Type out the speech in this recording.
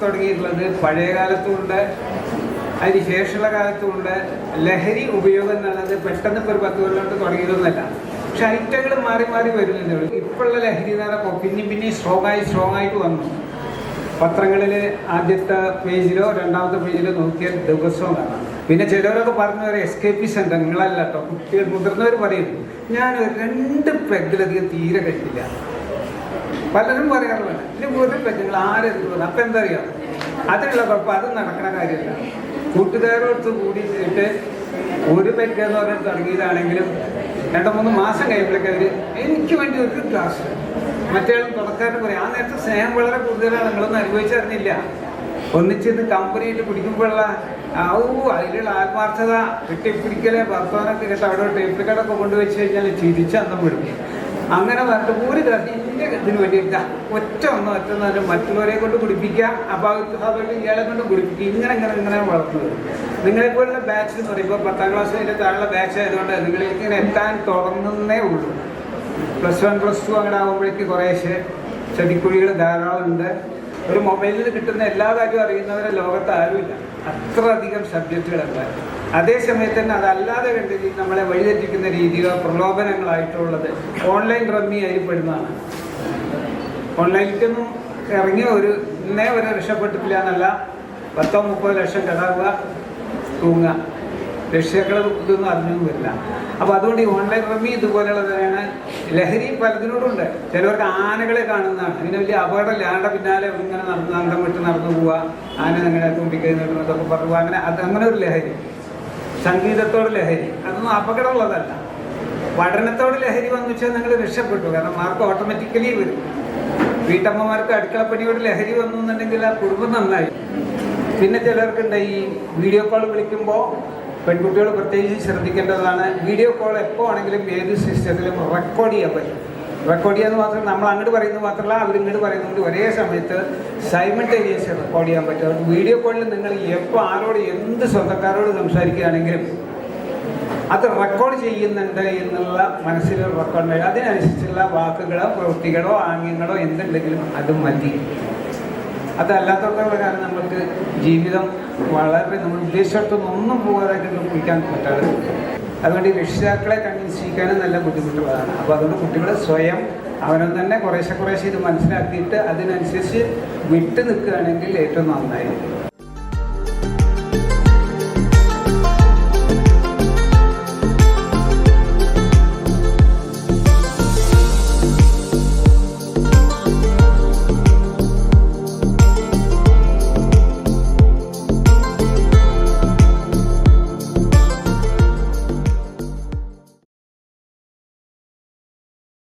തുടങ്ങിയിട്ടുള്ളത് പഴയ കാലത്തുമുണ്ട്, അതിന് ശേഷമുള്ള കാലത്തുമുണ്ട്. ലഹരി ഉപയോഗം എന്നുള്ളത് പെട്ടെന്ന് ഇപ്പോൾ ഒരു 10 കൊല്ലം കൊണ്ട് തുടങ്ങിയതൊന്നുമല്ല. പക്ഷെ ഐറ്റങ്ങൾ മാറി മാറി വരുന്നതേ ഉള്ളൂ. ഇപ്പോഴുള്ള ലഹരി എന്ന് പറഞ്ഞാൽ പിന്നെയും സ്ട്രോങ് ആയിട്ട് വന്നു. പത്രങ്ങളിൽ ആദ്യത്തെ പേജിലോ രണ്ടാമത്തെ പേജിലോ നോക്കിയാൽ ദിവസവും കാണാം. പിന്നെ ചിലവരൊക്കെ പറഞ്ഞു ഒരു എസ്കേപ്പിസം ഉണ്ട്. നിങ്ങളല്ല കേട്ടോ, കുട്ടികൾ മുതിർന്നവർ പറയുന്നു ഞാൻ 2 പെഗ്ഗിലധികം തീരെ കഴിക്കില്ല. പലരും പറയാറുണ്ട് ഇതിന് 1 പെഗ് നിങ്ങൾ ആരെടുക്കുന്നത്. അപ്പം എന്താ അറിയാം, അതിനുള്ള കുഴപ്പം അത് നടക്കുന്ന കാര്യമല്ല. കൂട്ടുകാരോടത്ത് കൂടിയിട്ട് 1 പെഗ് എന്ന് പറഞ്ഞിട്ട് തുടങ്ങിയതാണെങ്കിലും 2-3 മാസം കഴിയുമ്പോഴേക്കും അവർ എനിക്ക് വേണ്ടി 1 ഗ്ലാസ്, മറ്റേ തുടക്കാരൻ പറയും ആ നേരത്തെ സ്നേഹം വളരെ കൂടുതലാണ്, നിങ്ങളൊന്നും അനുഭവിച്ചറിഞ്ഞില്ല. ഒന്നിച്ചിന്ന് കമ്പനിയിട്ട് പിടിക്കുമ്പോഴുള്ള അതിലുള്ള ആത്മാർത്ഥത, കെട്ടിപ്പിടിക്കലെ ഭർത്താനൊക്കെ കേട്ട് അവിടെ ടേപ്പ് കടൊക്കെ കൊണ്ടുവച്ച് കഴിഞ്ഞാൽ ചിരിച്ചന്നം വിടും. അങ്ങനെ പറഞ്ഞിട്ട് 1 ഗ്ലാസ് എൻ്റെ ഇതിന് വേണ്ടിയിട്ട ഒറ്റ മറ്റുള്ളവരെ കൊണ്ട് കുടിപ്പിക്കുക. അപ്പോൾ ഇയാളെ കൊണ്ട് കുടിപ്പിക്കുക. ഇങ്ങനെ വളർത്തുന്നത്. നിങ്ങളെപ്പോലുള്ള ബാച്ച് എന്ന് പറയുമ്പോൾ 10ാം ക്ലാസ് അതിൻ്റെ താഴെയുള്ള ബാച്ച് ആയതുകൊണ്ട് നിങ്ങളിങ്ങനെ എത്താൻ തുടങ്ങുന്നേ ഉള്ളൂ. +1 +2 അങ്ങനെ ആകുമ്പോഴേക്ക് കുറേശ്ശെ ചെടിക്കുഴികൾ ധാരാളം ഉണ്ട്. ഒരു മൊബൈലിൽ കിട്ടുന്ന എല്ലാ കാര്യവും അറിയുന്നവരെ ലോകത്ത് ആരുമില്ല. അത്രയധികം സബ്ജക്റ്റുകളുണ്ട്. അതേസമയത്ത് തന്നെ അതല്ലാതെ കണ്ട് നമ്മളെ വഴിതെറ്റിക്കുന്ന രീതിയോ പ്രലോഭനങ്ങളായിട്ടുള്ളത് ഓൺലൈൻ റമ്മി അതിൽ പെടുന്നതാണ്. ഓൺലൈനിലേക്കൊന്നും ഇറങ്ങിയ ഇന്നേ വരെ രക്ഷപ്പെട്ടിട്ടില്ല എന്നല്ല, 10-30 ലക്ഷം കടാവുക, തൂങ്ങുക, രക്ഷിതാക്കൾ ഇതൊന്നും അറിഞ്ഞൊന്നും വരില്ല. അപ്പോൾ അതുകൊണ്ട് ഈ ഓൺലൈൻ റമ്മി ഇതുപോലെയുള്ളതാണ്. ലഹരി പലതിനോടുണ്ട്. ചിലവർക്ക് ആനകളെ കാണുന്നതാണ്. അതിന് വലിയ അപകടമില്ല. ആനയുടെ പിന്നാലെ ഇങ്ങനെ നന്ദം വിട്ട് നടന്നു പോവുക, ആന അങ്ങനെ തുമ്പിക്കഴിഞ്ഞിട്ടൊക്കെ പറഞ്ഞു അങ്ങനെ ഒരു ലഹരി. സംഗീതത്തോട് ലഹരി, അതൊന്നും അപകടമുള്ളതല്ല. പഠനത്തോട് ലഹരി വന്നു വെച്ചാൽ നിങ്ങൾ രക്ഷപ്പെട്ടു. കാരണം മാർക്ക് ഓട്ടോമാറ്റിക്കലി വരും. വീട്ടമ്മമാർക്ക് അടുക്കളപ്പണിയോട് ലഹരി വന്നു എന്നുണ്ടെങ്കിൽ ആ കുടുംബം നന്നായി. പിന്നെ ചിലർക്കുണ്ട് ഈ വീഡിയോ കോൾ വിളിക്കുമ്പോൾ പെൺകുട്ടികൾ പ്രത്യേകിച്ച് ശ്രദ്ധിക്കേണ്ടതാണ്. വീഡിയോ കോൾ എപ്പോൾ ആണെങ്കിലും ഏത് സിസ്റ്റത്തിലും റെക്കോർഡ് ചെയ്യാൻ പറ്റും. റെക്കോർഡ് ചെയ്യാന്ന് മാത്രം നമ്മൾ അങ്ങോട്ട് പറയുന്നത് മാത്രമല്ല, അവരിങ്ങോട്ട് പറയുന്നുണ്ട്. ഒരേ സമയത്ത് സൈമൾട്ടേനിയസ് റെക്കോർഡ് ചെയ്യാൻ പറ്റും. അതുകൊണ്ട് വീഡിയോ കോളിൽ നിങ്ങൾ എപ്പോൾ ആരോട് എന്ത് സ്വന്തക്കാരോട് സംസാരിക്കുകയാണെങ്കിലും അത് റെക്കോർഡ് ചെയ്യുന്നുണ്ട് എന്നുള്ള മനസ്സിൽ റെക്കോർഡ് വേണം. അതിനനുസരിച്ചുള്ള വാക്കുകളോ പ്രവൃത്തികളോ ആംഗ്യങ്ങളോ എന്തുണ്ടെങ്കിലും അത് മതി. അതല്ലാത്തവരുടെ കാരണം നമുക്ക് ജീവിതം വളരെ നമ്മൾ ഉദ്ദേശിച്ചിടത്തൊന്നും പോകാനായിട്ട് കുളിക്കാൻ പറ്റാതെ. അതുകൊണ്ട് ഈ രക്ഷിതാക്കളെ കൺവിൻസ് ചെയ്യാനും നല്ല ബുദ്ധിമുട്ടുള്ളതാണ്. അപ്പോൾ അതുകൊണ്ട് കുട്ടികൾ സ്വയം അവനും തന്നെ കുറേശ്ശെ ഇത് മനസ്സിലാക്കിയിട്ട് അതിനനുസരിച്ച് വിട്ടു നിൽക്കുകയാണെങ്കിൽ ഏറ്റവും നന്നായിരിക്കും.